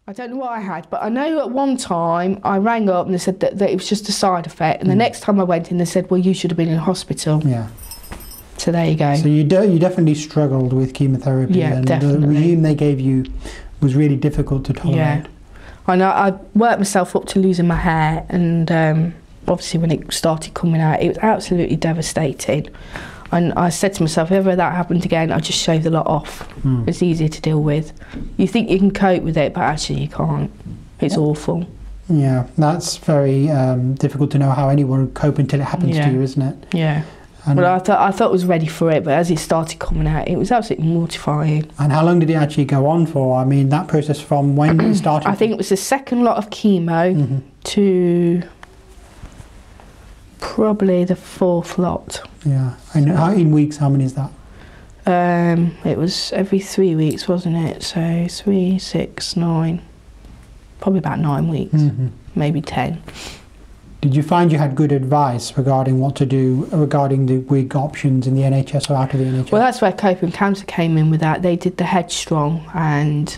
I don't know what I had, but I know at one time I rang up and they said that it was just a side effect, and the next time I went in they said, well, you should have been in hospital. Yeah. So there you go. So you definitely struggled with chemotherapy, Yeah, and definitely. the regime they gave you was really difficult to tolerate. Yeah. I know I worked myself up to losing my hair, and obviously when it started coming out, it was absolutely devastating. And I said to myself, if ever that happened again, I'd just shave the lot off. It's easier to deal with. You think you can cope with it, but actually you can't. It's awful. Yeah, that's very difficult to know how anyone would cope until it happens to you, isn't it? Yeah. And Well, I thought I was ready for it, but as it started coming out, it was absolutely mortifying. And how long did it actually go on for? I mean, that process from when it started? I think it was the second lot of chemo to probably the fourth lot. Yeah. And in weeks, how many is that? It was every 3 weeks, wasn't it? So 3, 6, 9, probably about 9 weeks, maybe 10. Did you find you had good advice regarding what to do regarding the wig options in the NHS or out of the NHS? Well, that's where Coping Cancer came in with that. They did the Headstrong, and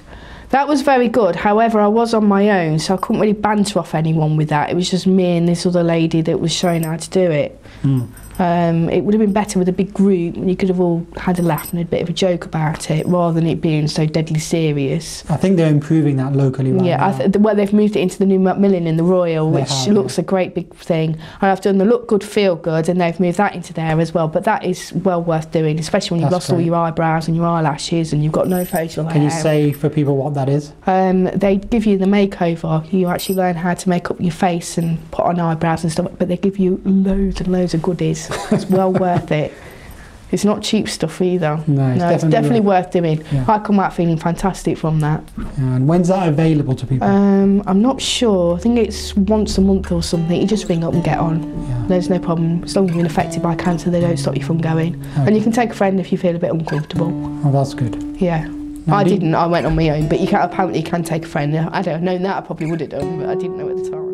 that was very good. However, I was on my own, so I couldn't really banter off anyone with that. It was just me and this other lady that was showing how to do it. It would have been better with a big group, and you could have all had a laugh and a bit of a joke about it, rather than it being so deadly serious. I think they're improving that locally right now. Well, they've moved it into the new Macmillan in the Royal, which looks a great big thing. And I've done the Look Good, Feel Good, and they've moved that into there as well. But that is well worth doing, especially when you've lost all your eyebrows and your eyelashes and you've got no facial hair. Can you say for people what that is? They give you the makeover. You actually learn how to make up your face and put on eyebrows and stuff, but they give you loads and loads of goodies. It's well worth it. It's not cheap stuff either. No, it's definitely worth doing. Yeah. I come out feeling fantastic from that. And when's that available to people? I'm not sure. I think it's once a month or something. You just ring up and get on. Yeah. There's no problem. As long as you've been affected by cancer, they don't stop you from going. Okay. And you can take a friend if you feel a bit uncomfortable. Oh, that's good. Yeah. Now, I didn't. I went on my own. But you can, apparently you can take a friend. I'd have known that, I probably would have done, but I didn't know at the time.